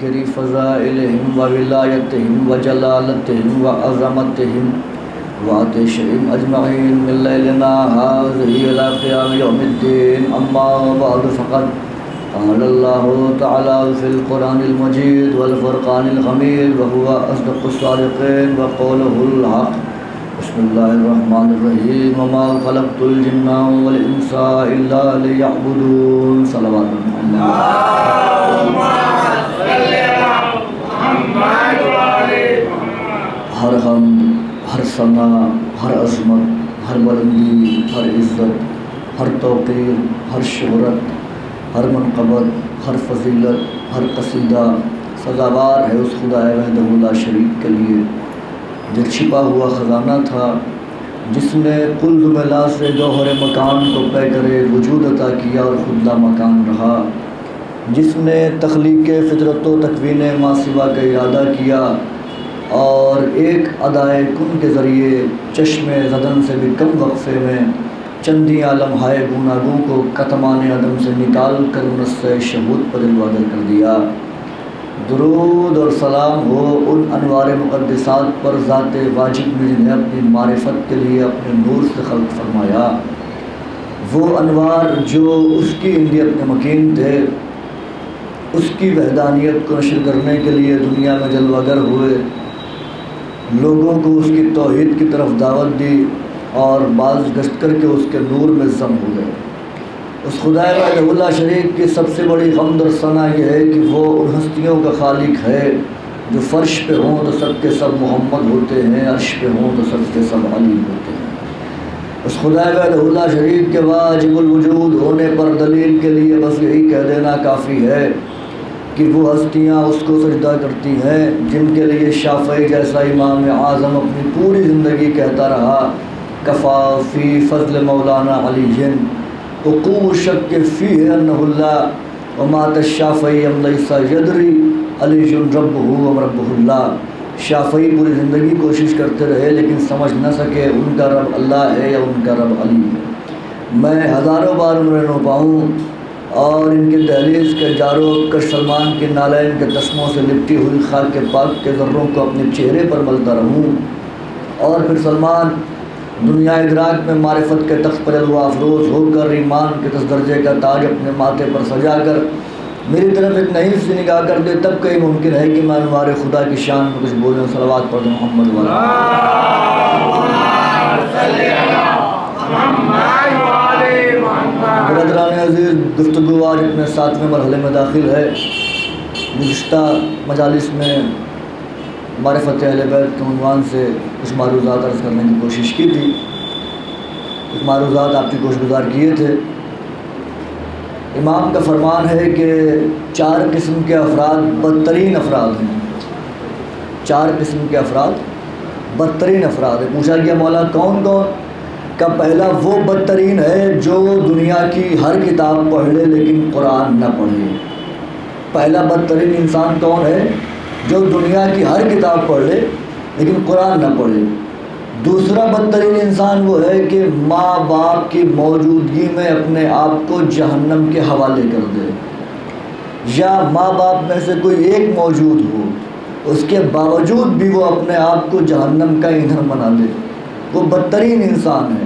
ذکر فضائلہم وولایتہم وجلالتہم وعظمتہم وعطشہم اجمعین من لیلنا ھذہ الی قیام یوم الدین اما بعد فقد قال اللہ تعالی فی القرآن المجید والفرقان الحمید وهو اصدق الصادقین وقولہ الحق بسم اللہ الرحمن الرحیم وما خلقت الجن والانس الا لیعبدون صلوات ہر حمد، ہر ثنا، ہر عظمت، ہر بلندی، ہر عزت، ہر توقیر، ہر شہرت، ہر منقبت، ہر فضیلت، ہر قصیدہ سزاوار ہے اس خدا وحدہ لا شریک کے لیے جو چھپا ہوا خزانہ تھا، جس نے کل لا سے گوہر مکان کو پے کرے وجود عطا کیا اور خود لا مکان رہا، جس نے تخلیق فطرت و تکوین ما سوا کا ارادہ کیا اور ایک ادائے کن کے ذریعے چشم زدن سے بھی کم وقفے میں چندی عالم ہائے گوناگوں کو کتمان عدم سے نکال کر نص شہود پر الوادر کر دیا۔ درود اور سلام ہو ان انوار مقدسات پر ذات واجب میں جنہیں اپنی معرفت کے لیے اپنے نور سے خلق فرمایا، وہ انوار جو اس کی اندیت میں مکین تھے، اس کی وحدانیت کو نشر کرنے کے لیے دنیا میں جلوہ گر ہوئے، لوگوں کو اس کی توحید کی طرف دعوت دی اور بعض گشت کر کے اس کے نور میں ضم ہو گئے۔ اس خدا وحدہ لا شریک کی سب سے بڑی حمد اور ثنا یہ ہے کہ وہ ان ہستیوں کا خالق ہے جو فرش پہ ہوں تو سب کے سب محمد ہوتے ہیں، عرش پہ ہوں تو سب کے سب علی ہوتے ہیں۔ اس خدا وحدہ لا شریک کے واجب الوجود ہونے پر دلیل کے لیے بس یہی کہہ دینا کافی ہے کہ وہ ہستیاں اس کو سجدہ کرتی ہیں جن کے لیے شافعی جیسا امام اعظم اپنی پوری زندگی کہتا رہا کفا فی فضل مولانا علی وقوع شک فیہ انہ اللہ ومات الشافعی ام لیس یدری علی ربہ ام ربہ اللہ۔ شافعی پوری زندگی کوشش کرتے رہے لیکن سمجھ نہ سکے ان کا رب اللہ ہے یا ان کا رب علی ہے۔ میں ہزاروں بار عمریں نو پاؤں اور ان کی دہلیز کے جاروں کش سلمان کے نالین کے تسموں سے لپٹی ہوئی خاک کے پاک کے ذروں کو اپنے چہرے پر ملتا رہوں اور پھر سلمان دنیا ادراک میں معرفت کے تخت پر جلوہ افروز ہو کر ایمان کے 10 درجے کا تاج اپنے ماتھے پر سجا کر میری طرف ایک نئی سی نگاہ کر دے، تب کہیں ممکن ہے کہ میں انوار خدا کی شان میں کچھ بولوں۔ صلوات پڑھ دوں محمد والا۔ برادران عزیز، گفتگو آج اپنے 7ویں مرحلے میں داخل ہے۔ گزشتہ مجالس میں معرفت اہل بیت کے عنوان سے کچھ معروضات عرض کرنے کی کوشش کی تھی، کچھ معروضات آپ کی گوش گزار کیے تھے۔ امام کا فرمان ہے کہ 4 قسم کے افراد بدترین افراد ہیں، 4 قسم کے افراد بدترین افراد ہیں۔ پوچھا گیا مولا کون کون؟ کا پہلا وہ بدترین ہے جو دنیا کی ہر کتاب پڑھ لے لیکن قرآن نہ پڑھے۔ پہلا بدترین انسان کون ہے؟ جو دنیا کی ہر کتاب پڑھ لے لیکن قرآن نہ پڑھے۔ دوسرا بدترین انسان وہ ہے کہ ماں باپ کی موجودگی میں اپنے آپ کو جہنم کے حوالے کر دے، یا ماں باپ میں سے کوئی ایک موجود ہو اس کے باوجود بھی وہ اپنے آپ کو جہنم کا ایندھن بنا دے، وہ بدترین انسان ہے۔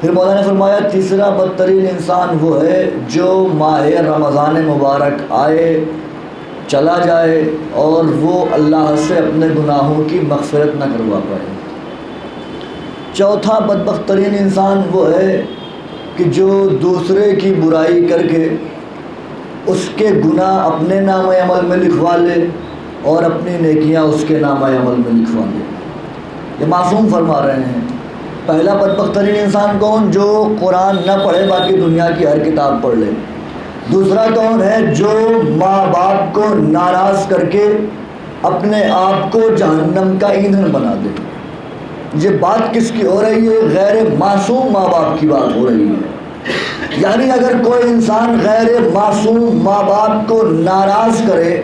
پھر مولانا نے فرمایا تیسرا بدترین انسان وہ ہے جو ماہ رمضان مبارک آئے چلا جائے اور وہ اللہ سے اپنے گناہوں کی مغفرت نہ کروا پائے۔ چوتھا بدبخت ترین انسان وہ ہے کہ جو دوسرے کی برائی کر کے اس کے گناہ اپنے نام عمل میں لکھوا لے اور اپنی نیکیاں اس کے نام عمل میں لکھوا لے۔ یہ معصوم فرما رہے ہیں۔ پہلا بدبخت ترین انسان کون؟ جو قرآن نہ پڑھے باقی دنیا کی ہر کتاب پڑھ لے۔ دوسرا کون ہے؟ جو ماں باپ کو ناراض کر کے اپنے آپ کو جہنم کا ایندھن بنا دے۔ یہ بات کس کی ہو رہی ہے؟ غیر معصوم ماں باپ کی بات ہو رہی ہے۔ یعنی اگر کوئی انسان غیر معصوم ماں باپ کو ناراض کرے،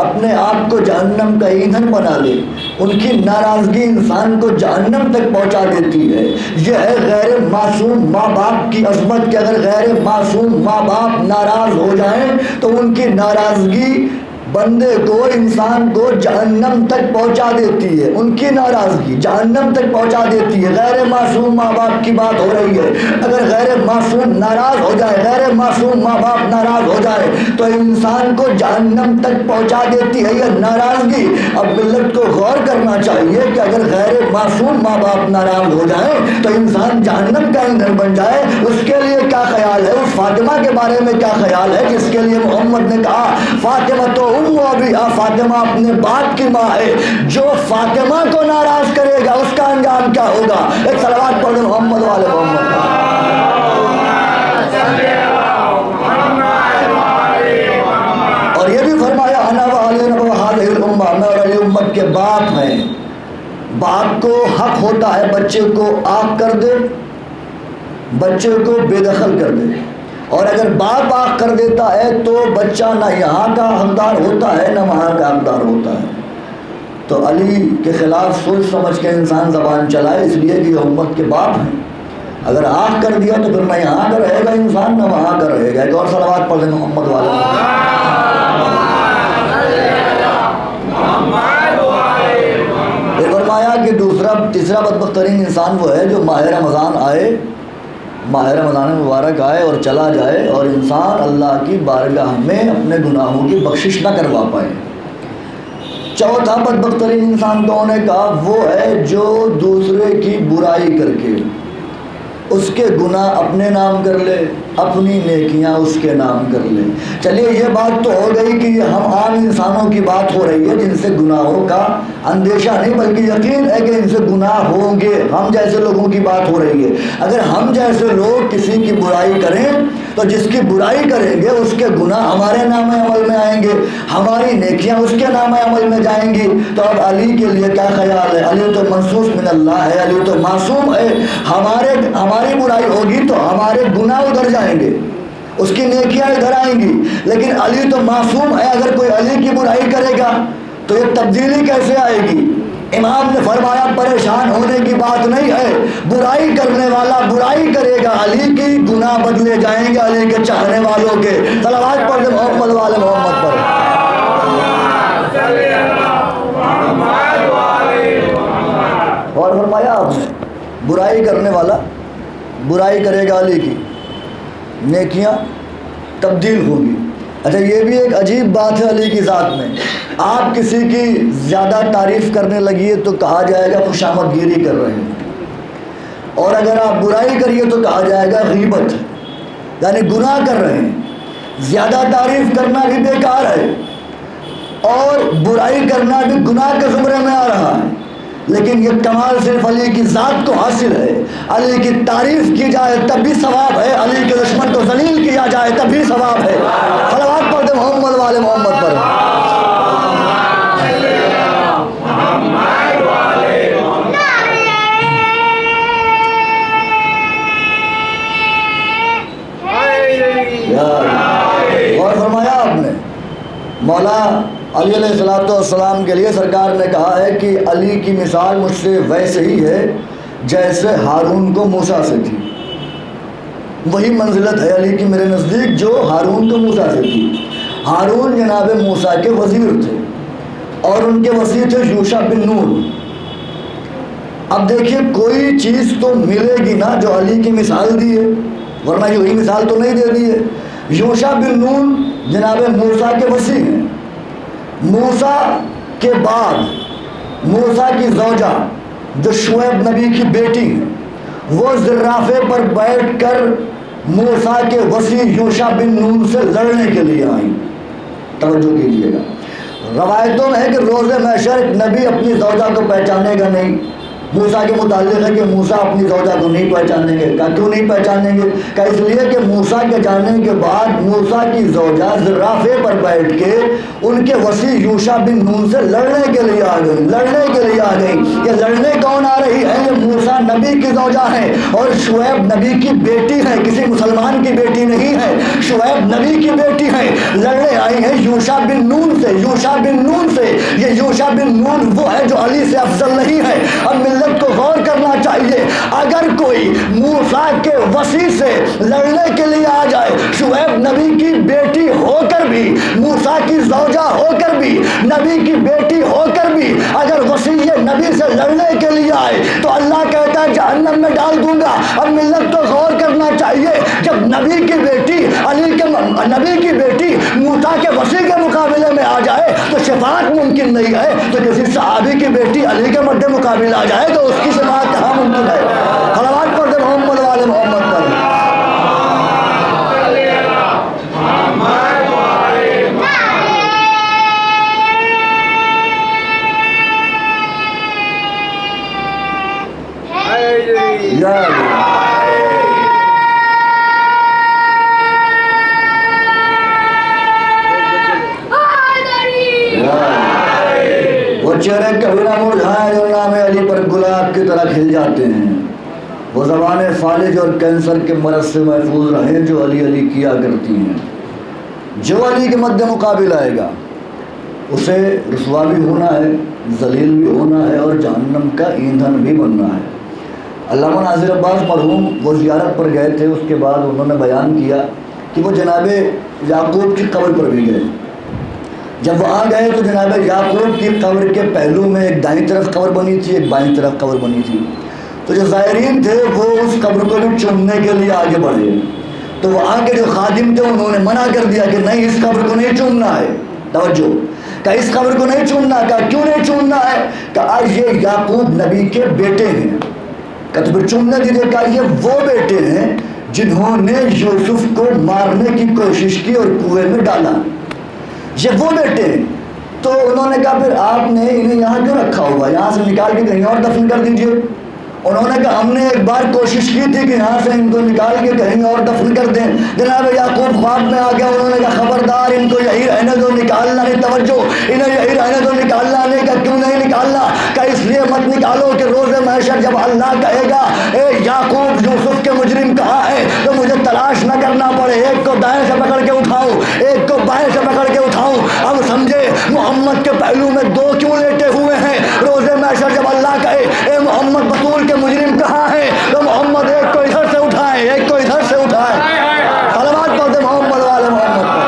اپنے آپ کو جہنم کا ایندھن بنا لے، ان کی ناراضگی انسان کو جہنم تک پہنچا دیتی ہے۔ یہ ہے غیر معصوم ماں باپ کی عظمت کہ اگر غیر معصوم ماں باپ ناراض ہو جائیں تو ان کی ناراضگی بندے کو انسان کو جہنم تک پہنچا دیتی ہے، ان کی ناراضگی جہنم تک پہنچا دیتی ہے۔ غیر معصوم ماں باپ کی بات ہو رہی ہے، اگر غیر معصوم ناراض ہو جائے، غیر معصوم ماں باپ ناراض ہو جائے تو انسان کو جہنم تک پہنچا دیتی ہے یہ ناراضگی۔ اب ملت کو غور کرنا چاہیے کہ اگر غیر معصوم ماں باپ ناراض ہو جائیں تو انسان جہنم کا ایندھن بن جائے، اس کے لیے کیا خیال ہے؟ اس فاطمہ کے بارے میں کیا خیال ہے جس کے لیے محمد نے کہا فاطمہ تو ام ابیہا، فاطمہ اپنے باپ کی ماں ہے۔ جو فاطمہ کو ناراض کرے گا اس کا انجام کیا ہوگا؟ ایک صلوات پڑھ دیں محمد والے محمد۔ اور یہ بھی فرمایا انا وعلی هذه الامہ، میں اور علی امت کے باپ ہیں۔ باپ کو حق ہوتا ہے بچے کو آگ کر دے، بچے کو بے دخل کر دے، اور اگر باپ آگ کر دیتا ہے تو بچہ نہ یہاں کا حقدار ہوتا ہے نہ وہاں کا حقدار ہوتا ہے۔ تو علی کے خلاف سوچ سمجھ کے انسان زبان چلائے، اس لیے کہ یہ امت کے باپ ہیں۔ اگر آگ کر دیا تو پھر نہ یہاں کا رہے گا انسان نہ وہاں کا رہے گا۔ ایک اور صلوات پڑھ لیں محمد والے۔ فرمایا کہ تیسرا بدبخت ترین انسان وہ ہے جو ماہ رمضان آئے، ماہ رمضان مبارک آئے اور چلا جائے اور انسان اللہ کی بارگاہ میں اپنے گناہوں کی بخشش نہ کروا پائے۔ چوتھا بدبخت ترین انسان کون ہے؟ کہا وہ ہے جو دوسرے کی برائی کر کے اس کے گناہ اپنے نام کر لے، اپنی نیکیاں اس کے نام کر لے۔ چلیے یہ بات تو ہو گئی کہ یہ ہم عام انسانوں کی بات ہو رہی ہے جن سے گناہوں کا اندیشہ نہیں بلکہ یقین ہے کہ ان سے گناہ ہوں گے، ہم جیسے لوگوں کی بات ہو رہی ہے۔ اگر ہم جیسے لوگ کسی کی برائی کریں تو جس کی برائی کریں گے اس کے گناہ ہمارے نام عمل میں آئیں گے، ہماری نیکیاں اس کے نام عمل میں جائیں گی۔ تو اب علی کے لیے کیا خیال ہے؟ علی تو منصوص من اللہ ہے، علی تو معصوم ہے۔ ہماری برائی ہوگی تو ہمارے گناہ ادھر جائیں گے، اس کی نیکیاں ادھر آئیں گی، لیکن علی تو معصوم ہے۔ اگر کوئی علی کی برائی کرے گا تو یہ تبدیلی کیسے آئے گی؟ امام نے فرمایا پریشان ہونے کی بات نہیں ہے، برائی کرنے والا برائی کرے گا، علی کی گناہ بدلے جائیں گے علی کے چاہنے والوں کے۔ صلوات پڑھ دیں محمد والے محمد پر۔ اور فرمایا آپ نے برائی کرنے والا برائی کرے گا علی کی، نیکیاں تبدیل ہوگی۔ اچھا یہ بھی ایک عجیب بات ہے علی کی ذات میں، آپ کسی کی زیادہ تعریف کرنے لگیے تو کہا جائے گا خوشامد گیری کر رہے ہیں، اور اگر آپ برائی کریے تو کہا جائے گا غیبت، یعنی گناہ کر رہے ہیں۔ زیادہ تعریف کرنا بھی بیکار ہے اور برائی کرنا بھی گناہ کے زمرے میں آ رہا ہے، لیکن یہ کمال صرف علی کی ذات کو حاصل ہے۔ علی کی تعریف کی جائے تب بھی ثواب ہے، علی کے دشمن کو ذلیل کیا جائے تب بھی ثواب ہے۔ صلوات پڑھ دیں محمد والے محمد پر۔ اور فرمایا آپ نے مولا علی علیہ السلام کے لیے سرکار نے کہا ہے کہ علی کی مثال مجھ سے ویسے ہی ہے جیسے ہارون کو موسیٰ سے تھی۔ وہی منزلت ہے علی کی میرے نزدیک جو ہارون کو موسیٰ سے تھی۔ ہارون جناب موسیٰ کے وزیر تھے اور ان کے وزیر تھے یوشع بن نون۔ اب دیکھیے کوئی چیز تو ملے گی نا جو علی کی مثال دی ہے، ورنہ یہی مثال تو نہیں دے دی ہے۔ یوشع بن نون جناب موسیٰ کے وزیر ہیں۔ موسیٰ کے بعد موسیٰ کی زوجہ جو شعیب نبی کی بیٹی ہے وہ زرافے پر بیٹھ کر موسیٰ کے وزیر یوشع بن نون سے لڑنے کے لیے آئیں۔ توجہ کیجیے گا، روایتوں میں ہے کہ روز محشر ایک نبی اپنی زوجہ کو پہچانے گا نہیں۔ موسیٰ کے متعلق ہے کہ موسیٰ اپنی زوجہ کو نہیں پہچانیں گے۔ کہا کیوں نہیں پہچانیں گے؟ کہا اس لیے کہ موسیٰ کے جانے کے بعد موسیٰ کی زوجہ زرافے پر بیٹھ کے ان کے وسیع یوشع بن نون سے لڑنے کے لیے آ گئی، لڑنے کے لیے آ گئی۔ یہ لڑنے کون آ رہی ہے؟ یہ موسیٰ نبی کی زوجہ ہیں اور شعیب نبی کی بیٹی ہے، کسی مسلمان کی بیٹی نہیں ہے، شعیب نبی کی بیٹی ہے۔ لڑنے آئی ہیں یوشع بن نون سے، یوشع بن نون سے۔ یہ یوشع بن نون وہ ہے جو علی سے افضل نہیں ہے۔ اب ملت کو غور کرنا چاہیے. اگر کوئی موسیٰ کے وصی سے لڑنے کے لیے آ جائے، شعیب نبی کی بیٹی ہو کر بھی، موسیٰ کی زوجہ ہو کر بھی، نبی کی بیٹی ہو کر بھی اگر وصی نبی سے لڑنے کے لیے آئے تو اللہ کہتا ہے جہنم میں ڈال دوں گا. اب ملت کو غور کرنا چاہیے، جب نبی کی بیٹی نبی کی بیٹی موسیٰ کے وصی کے مقابلے میں آ جائے تو شفاعت ممکن نہیں ہے، تو کسی صحابی کی بیٹی علی کے مد مقابل آ جائے تو اس کی شفاعت کہاں ممکن ہے؟ صلوات پڑھ دے محمد والے محمد پر. وہ چہرے کبھی نہ مرجھائیں جو نام علی پر گلاب کی طرح کھل جاتے ہیں. وہ زبانیں فالج اور کینسر کے مرض سے محفوظ رہیں جو علی علی کیا کرتی ہیں. جو علی کے مد مقابل آئے گا اسے رسوا بھی ہونا ہے، ذلیل بھی ہونا ہے اور جہنم کا ایندھن بھی بننا ہے. علامہ ناصر عباس مرحوم وہ زیارت پر گئے تھے، اس کے بعد انہوں نے بیان کیا کہ وہ جناب یعقوب کی قبر پر بھی گئے. جب وہاں گئے تو جناب یعقوب کی قبر کے پہلو میں ایک دائیں طرف قبر بنی تھی، ایک بائیں طرف قبر بنی تھی. تو جو زائرین تھے وہ اس قبر کو بھی چومنے کے لیے آگے بڑھے، تو وہاں کے جو خادم تھے انہوں نے منع کر دیا کہ نہیں، اس قبر کو نہیں چومنا ہے. توجہ، کہ اس قبر کو نہیں چومنا. کہا کیوں نہیں چومنا ہے؟ کہ آج یہ یعقوب نبی کے بیٹے ہیں. کہ تو پھر چومنے دیجیے. کہا یہ وہ بیٹے ہیں جنہوں نے یوسف کو مارنے کی کوشش کی اور کنویں میں ڈالا، یہ وہ بیٹے ہیں. تو انہوں نے کہا پھر آپ نے انہیں یہاں کیوں رکھا ہوا، یہاں سے نکال کے کہیں اور دفن کر دیجئے. انہوں نے کہا ہم نے ایک بار کوشش کی تھی کہ یہاں سے ان کو نکال کے کہیں اور دفن کر دیں. جناب یعقوب خواب میں آ گیا. انہوں نے کہا خبردار، ان کو یہی رہنے دو، نکالنا نہیں. توجہ، انہیں یہی رہنے دو، نکالنا نہیں. کہ کیوں نہیں نکالنا؟ کہ اس لیے مت نکالو کہ روز محشر جب اللہ کہے گا اے یعقوب یوسف کے مجرم کہاں ہے، تو مجھے تلاش نہ کرنا پڑے. ایک کو دائیں سے پکڑ کے اٹھاؤں، ایک کو بائیں سے پکڑ کے اٹھاؤں. اب سمجھے محمد کے پہلو میں دو کیوں لیٹے ہوئے ہیں. روز محشر جب اللہ کہے اے محمد بطول کے مجرم کہاں ہے، تو محمد ایک کو ادھر سے اٹھائے، ایک کو ادھر سے اٹھائے. صلوات پڑھتے محمد والے محمد پر.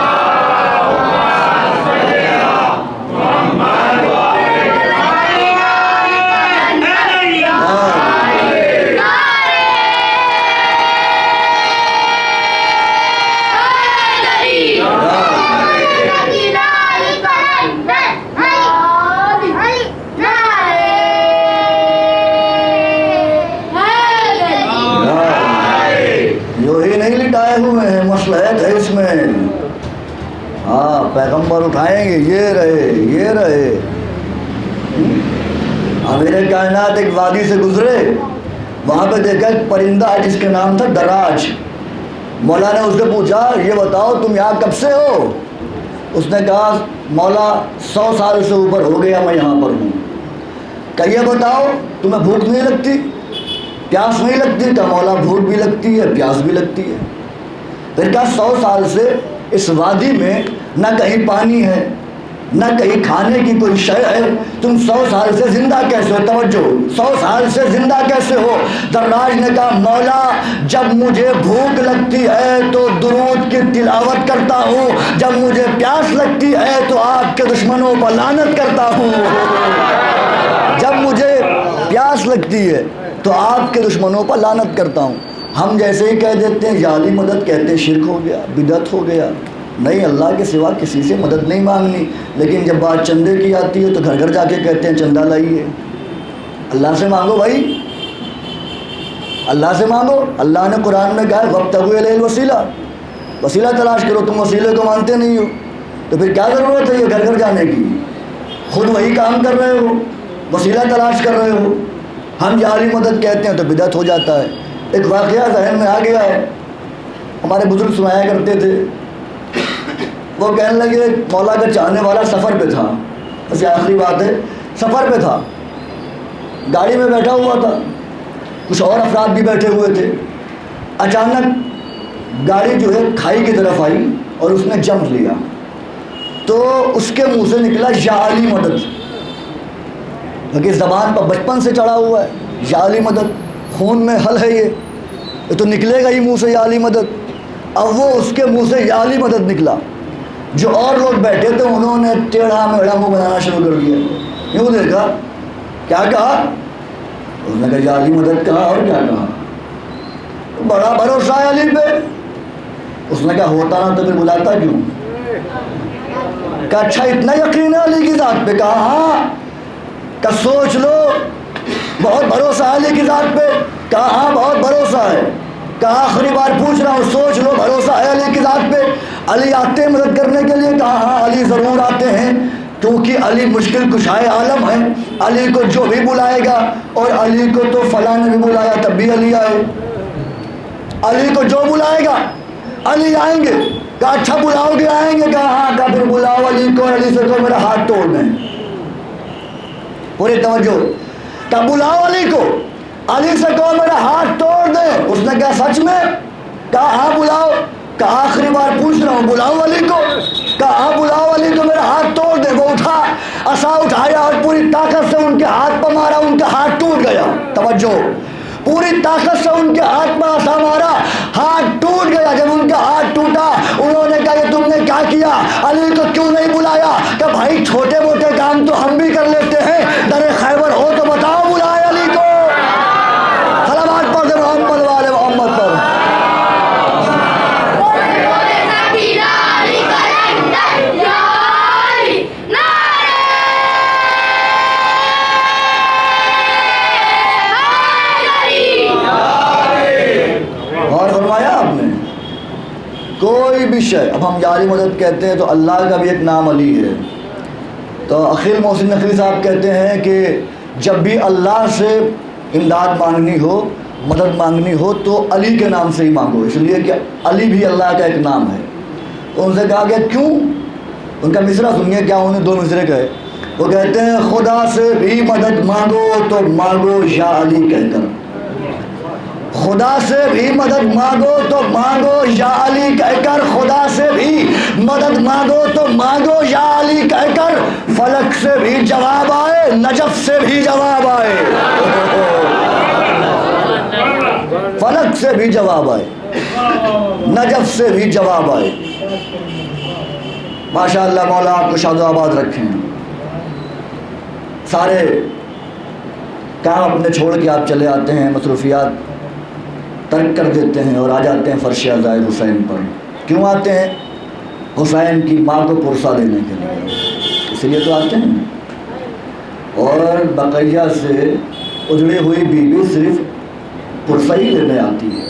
مصلحت ہے اس میں. ہاں پیغمبر اٹھائیں گے. یہ رہے امیر کائنات ایک وادی سے گزرے، وہاں پہ دیکھا ایک پرندہ ہے جس کے نام تھا دراج. مولا نے اس سے پوچھا یہ بتاؤ تم یہاں کب سے ہو؟ اس نے کہا مولا 100 سال سے اوپر ہو گیا میں یہاں پر ہوں. کہ یہ بتاؤ تمہیں بھوک نہیں لگتی، پیاس نہیں لگتی؟ کہ مولا بھوک بھی لگتی ہے، پیاس بھی لگتی ہے. پھر کہا 100 سال سے اس وادی میں نہ کہیں پانی ہے، نہ کہیں کھانے کی کوئی شے ہے، تم 100 سال سے زندہ کیسے ہو؟ توجہ، 100 سال سے زندہ کیسے ہو؟ دراج نے کہا مولا جب مجھے بھوک لگتی ہے تو درود کی تلاوت کرتا ہوں، جب مجھے پیاس لگتی ہے تو آپ کے دشمنوں پر لعنت کرتا ہوں. جب مجھے پیاس لگتی ہے تو آپ کے دشمنوں پر لعنت کرتا ہوں. ہم جیسے ہی کہہ دیتے ہیں یا علی مدد، کہتے ہیں شرک ہو گیا، بدعت ہو گیا. نہیں، اللہ کے سوا کسی سے مدد نہیں مانگنی. لیکن جب بات چندے کی آتی ہے تو گھر گھر جا کے کہتے ہیں چندہ لائیے. اللہ سے مانگو بھائی، اللہ سے مانگو. اللہ نے قرآن میں کہا ہے وابتغوا الیہ الوسیلہ، وسیلہ تلاش کرو. تم وسیلے کو مانتے نہیں ہو تو پھر کیا ضرورت ہے یہ گھر گھر جانے کی؟ خود وہی کام کر رہے ہو، وسیلہ تلاش کر رہے ہو. ہم یا علی مدد کہتے ہیں تو بدعت ہو جاتا ہے. ایک واقعہ ذہن میں آ گیا ہے، ہمارے بزرگ سنایا کرتے تھے. وہ کہنے لگے مولا کا چاہنے والا سفر پہ تھا، بس یہ آخری بات ہے، سفر پہ تھا، گاڑی میں بیٹھا ہوا تھا، کچھ اور افراد بھی بیٹھے ہوئے تھے. اچانک گاڑی جو ہے کھائی کی طرف آئی اور اس نے جمپ لیا تو اس کے منہ سے نکلا یا علی مدد. کیونکہ زبان پر بچپن سے چڑھا ہوا ہے. یا علی مدد، خون میں حل ہے یہ تو نکلے گا ہی منہ سے یا علی مدد۔ اب وہ اس کے منہ سے یا علی مدد نکلا، جو اور لوگ بیٹھے تھے انہوں نے ٹیڑھا میڑھا منہ بنانا شروع کر دیا۔ یوں دیکھا، کیا کہا؟ اس نے کہا یا علی مدد کہا، اور کیا کہا؟ بڑا بھروسہ ہے علی پہ۔ اس نے کہا ہوتا نا تو پھر بلاتا کیوں؟ کہا اچھا اتنا یقین ہے علی کی ذات پہ؟ کہا ہاں۔ کہا سوچ لو، بہت بھروسہ ہے علی کی ذات پہ؟ کہا ہاں بہت بھروسہ ہے۔ کہا آخری بار پوچھ رہا ہوں، سوچ لو بھروسہ ہے علی کی ذات پہ؟ علی آتے ہیں مدد کرنے کے لیے؟ کہا ہاں علی ضرور آتے ہیں، کیونکہ علی مشکل کشائے عالم ہے، علی کو جو بھی بلائے گا، اور علی کو تو فلاں نے بھی بلایا تب بھی علی آئے، علی کو جو بلائے گا علی آئیں گے۔ کہا اچھا بلاؤ گے آئیں گے؟ کہا ہاں۔ کہا پھر بلاؤ علی کو، علی سے کہو میرا ہاتھ توڑ دیں۔ پوری توجہ۔ کہا بلاؤ علی کو، علی سے کہو میرا ہاتھ توڑ دیں۔ اس نے کہا سچ میں؟ کہا ہاں بلاؤ۔ کہا آخری بار پوچھ رہا ہوں، بلاؤ علی کو؟ کہا ہاں بلاؤ علی کو، میرا ہاتھ توڑ دیں۔ وہ اٹھا، عصا اٹھایا اور پوری طاقت سے ان کے ہاتھ پہ مارا، ان کا ہاتھ ٹوٹ گیا۔ توجہ، پوری طاقت سے ان کے ہاتھ میں عصا مارا، ہاتھ ٹوٹ گیا۔ جب ان کا ہاتھ ٹوٹا انہوں نے کہا یہ تم نے کیا کیا؟ علی کو کیوں نہیں بلایا؟ کہ بھائی چھوٹے موٹے کام تو ہم بھی کر لیتے ہیں، در خیبر ہو تو بتاؤ بلائے علی کو۔ صلوات پڑھ دے محمد والے محمد پر۔ اور فرمایا آپ نے کوئی بھی شے، اب ہم یا علی مدد کہتے ہیں تو اللہ کا بھی ایک نام علی ہے۔ تو اخیل محسن نقوی صاحب کہتے ہیں کہ جب بھی اللہ سے امداد مانگنی ہو، مدد مانگنی ہو تو علی کے نام سے ہی مانگو، اس لیے کہ علی بھی اللہ کا ایک نام ہے۔ ان سے کہا گیا کیوں؟ ان کا مصرع سنیے کیا انہوں نے دو مصرے کہے۔ وہ کہتے ہیں خدا سے بھی مدد مانگو تو مانگو یا علی کہہ کر، خدا سے بھی مدد مانگو تو مانگو یا علی کہہ کر، خدا سے بھی مدد مانگو تو مانگو یا علی کہہ کر، فلک سے بھی جواب آئے، نجف سے بھی جواب آئے، فلک سے بھی جواب آئے، نجف سے بھی جواب آئے۔ ماشاءاللہ مولا آپ کو شاد و آباد رکھیں۔ سارے کام اپنے چھوڑ کے آپ چلے آتے ہیں، مصروفیات ترک کر دیتے ہیں اور آ جاتے ہیں فرش عزائے حسین پر۔ کیوں آتے ہیں؟ حسین کی ماں کو پرسہ دینے کے لیے، اس لیے تو آتے ہیں۔ اور بقیہ سے اجڑی ہوئی بیوی صرف پرسہ ہی لینے آتی ہے،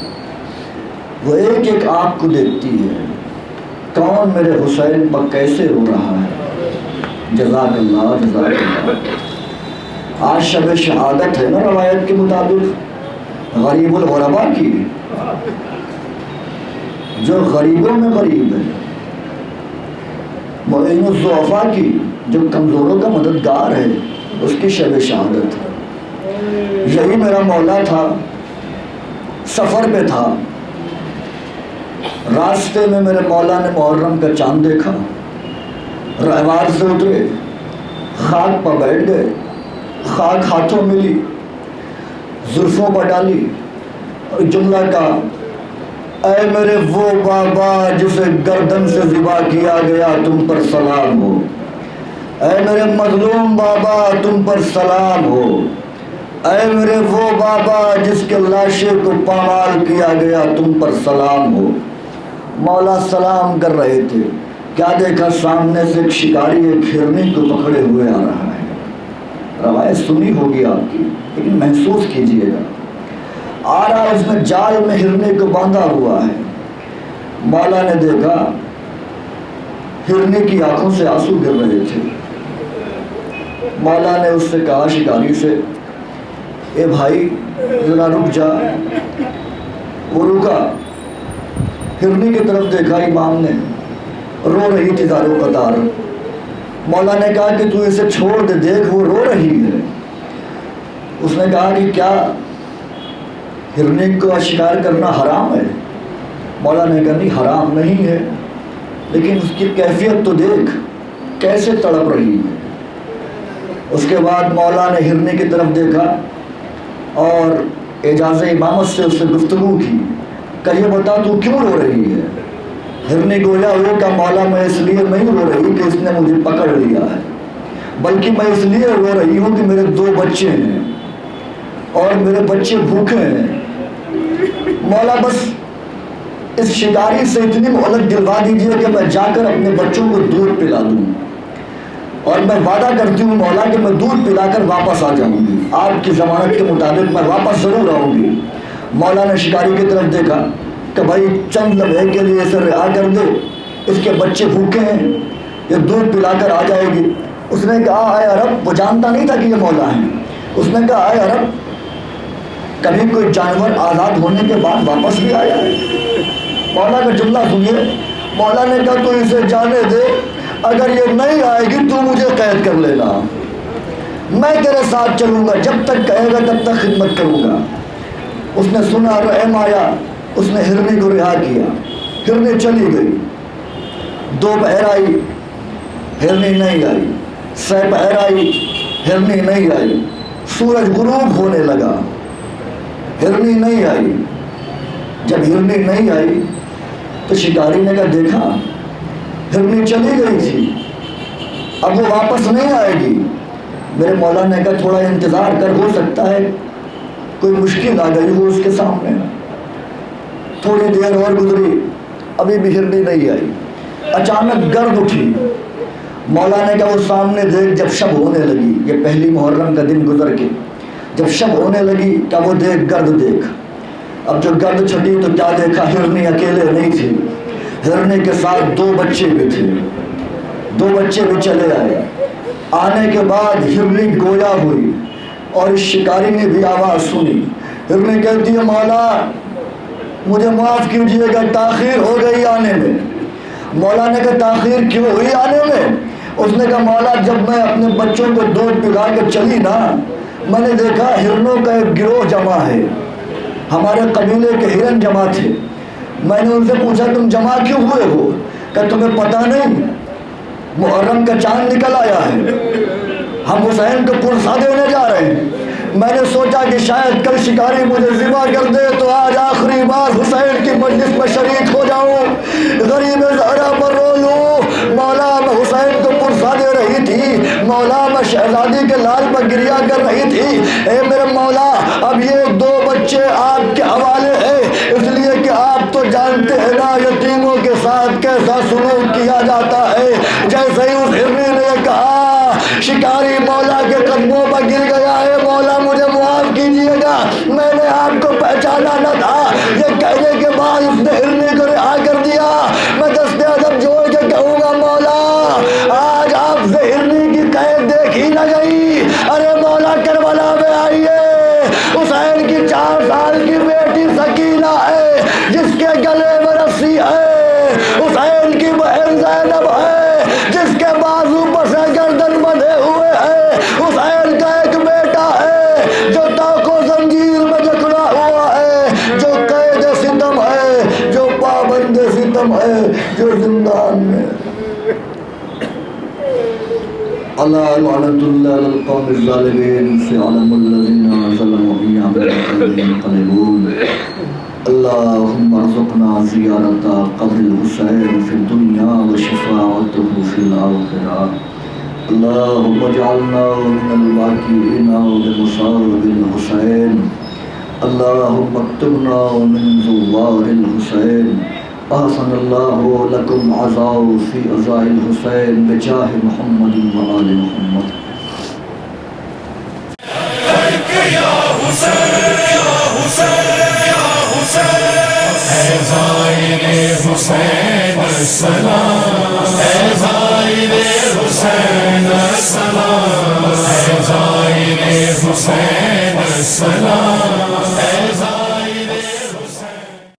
وہ ایک ایک آنکھ کو دیکھتی ہے، کون میرے حسین پر کیسے رو رہا ہے۔ جزاک اللہ جزاک اللہ۔ آج شب شہادت ہے نا روایت کے مطابق غریب الغرباء کی، جو غریبوں میں غریب ہے، معین الضعفاء کی، جو کمزوروں کا مددگار ہے، اس کی شب شہادت ہے۔ یہی میرا مولا تھا، سفر پہ تھا، راستے میں میرے مولا نے محرم کا چاند دیکھا، رہوار سے اترے، خاک پر بیٹھ گئے، خاک ہاتھوں ملی، زلفوں پر ڈالی، اور جملہ کا اے میرے وہ بابا جسے گردن سے ذبح کیا گیا تم پر سلام ہو، اے میرے مظلوم بابا تم پر سلام ہو، اے میرے وہ بابا جس کے لاشے کو پامال کیا گیا تم پر سلام ہو۔ مولا سلام کر رہے تھے، کیا دیکھا سامنے سے ایک شکاری ایک ہرنی کو پکڑے ہوئے آ رہا ہے۔ روایت سنی ہوگی آپ کی، لیکن محسوس کیجئے گا، آ رہا ہے، اس میں جال میں ہرنی کو باندھا ہوا ہے۔ مولا نے دیکھا ہرنی کی آنکھوں سے آنسو گر رہے تھے۔ مولا نے اس سے کہا شکاری سے، اے بھائی ذرا رک جا۔ وہ رکا، ہرنی کی طرف دیکھا، امام نے، رو رہی تھی زارو قطار۔ مولا نے کہا کہ تو اسے چھوڑ دے، دیکھ وہ رو رہی ہے۔ اس نے کہا کہ کیا ہرنی کو شکار کرنا حرام ہے؟ مولا نے کہا نہیں حرام نہیں ہے، لیکن اس کی کیفیت تو دیکھ کیسے تڑپ رہی ہے۔ اس کے بعد مولا نے ہرنی کی طرف دیکھا، اور اعجاز امامت سے اس سے گفتگو کی کہ یہ بتا تو کیوں رو رہی ہے؟ ہرنی گویا ہوئے کہ مولا میں اس لیے نہیں رو رہی کہ اس نے مجھے پکڑ لیا ہے، بلکہ میں اس لیے رو رہی ہوں کہ میرے 2 بچے ہیں اور میرے بچے بھوکے ہیں۔ مولا بس اس شکاری سے اتنی مہلت دلوا دیجیے کہ میں جا کر اپنے بچوں کو دودھ پلا دوں، اور میں وعدہ کرتی ہوں مولا کہ میں دودھ پلا کر واپس آ جاؤں گی، آپ کی ضمانت کے مطابق میں واپس ضرور آؤں گی۔ مولا نے شکاری کی طرف دیکھا کہ بھائی چند لمحے کے لیے اسے رہا کر دے، اس کے بچے بھوکے ہیں، یہ دودھ پلا کر آ جائے گی۔ اس نے کہا اے عرب، وہ جانتا نہیں تھا کہ یہ مولا ہے، اس نے کہا اے عرب، کبھی کوئی جانور آزاد ہونے کے بعد واپس بھی آیا ہے؟ مولا کا جملہ سنیے، مولا نے کہا تو اسے جانے دے، اگر یہ نہیں آئے گی تو مجھے قید کر لینا، میں تیرے ساتھ چلوں گا، جب تک کہے گا تب تک خدمت کروں گا۔ اس نے سنا، رحم آیا، اس نے ہرنی کو رہا کیا، ہرنی چلی گئی۔ 2 پہر آئی، ہرنی نہیں آئی، 6 پہر آئی، ہرنی نہیں آئی، سورج غروب ہونے لگا، ہرنی نہیں آئی۔ جب ہرنی نہیں آئی تو شکاری نے کہا دیکھا ہرنی چلی گئی تھی، اب وہ واپس نہیں آئے گی۔ میرے مولا نے کہا تھوڑا انتظار کر، ہو سکتا ہے کوئی مشکل آ گئی ہو اس کے سامنے۔ تھوڑی دیر اور گزری، ابھی بھی ہرنی نہیں آئی۔ اچانک گرد اٹھی، مولا نے کہا وہ سامنے دیکھ، جب شب ہونے لگی، یہ پہلی محرم کا دن گزر کے جب شب ہونے لگی کہ وہ دیکھ، گرد دیکھ۔ اب جو گرد چھٹی تو کیا دیکھا، ہرنی اکیلے نہیں تھی، ہرنی کے ساتھ 2 بچے بھی تھے، 2 بچے بھی چلے آئے۔ آنے کے بعد ہرنی گویا ہوئی اور اس شکاری نے بھی آواز سنی۔ ہرنی کہتی ہے مولا مجھے معاف کیجیے گا، تاخیر ہو گئی آنے میں۔ مولا نے کہا تاخیر کیوں ہوئی آنے میں؟ اس نے کہا مولا جب میں اپنے بچوں کو دودھ پلا کے چلی نا، میں نے دیکھا ہرنوں کا ایک گروہ جمع ہے، ہمارے قبیلے کے ہرن جمع تھے۔ میں نے ان سے پوچھا تم جمع کیوں ہوئے ہو؟ کہ تمہیں پتہ نہیں محرم کا چاند نکل آیا ہے، ہم حسین کو پرسا دینے جا رہے ہیں۔ میں نے سوچا کہ شاید کل شکاری مجھے ذبح کر دے تو آج آخری بار حسین کی مجلس میں شریک ہو جاؤں، غریب زہرا پر رو لوں۔ مولا میں حسین کو پرسا دے رہی تھی، مولا میں شہزادی کے لال پر گریا کر رہی تھی۔ اے میرے مولا اب یہ 2 بچے آپ کے حوالے ہیں، اس لیے کہ آپ تو جانتے ہیں نا یتیموں کے ساتھ کیسا سلوک کیا جاتا ہے۔ جیسے ہی اس ہرنی نے کہا شکاری مولا کے قدموں پر گر گیا، ہے مولا مجھے معاف کیجیے گا، میں نے آپ کو پہچانا نہ تھا۔ یہ کہنے کے بعد اس نے ہرنی کو رہا کر دیا۔ میں دست ادب جوڑ کے کہوں گا مولا آج آپ سے ہرنی کی قید دیکھی نہ گئی۔ ارے مولا کربلا میں آئیے، حسین کی 4 سال کی بیٹی سکینہ ہے جس کے گلے میں رسی ہے، حسین کی بہن زینب ہے جس کے بازو پر سے گردن بندھے ہوئے ہیں، حسین کا ایک بیٹا ہے جو طاق و زنجیر میں جکڑا ہوا ہے، جو قید ستم ہے، جو پابند ستم ہے، جو زندان میں۔ اللہ لعنت اللہ علی القوم الظالمین سيعلم الذين ظلموا أيام ينقلبون۔ اللهم ارزقنا زيارة قبر الحسين في الدنيا وشفاعته في الآخرة۔ اللهم اجعلنا من الواقعين بمصاب الحسين۔ اللهم اكتبنا من زوار الحسين۔ احسن الله لكم عزاء في عزاء الحسين بجاه محمد وآل محمد۔ یا حسین یا حسین یا حسین، اے زائر حسین السلام، اے زائر حسین السلام، اے زائر حسین السلام۔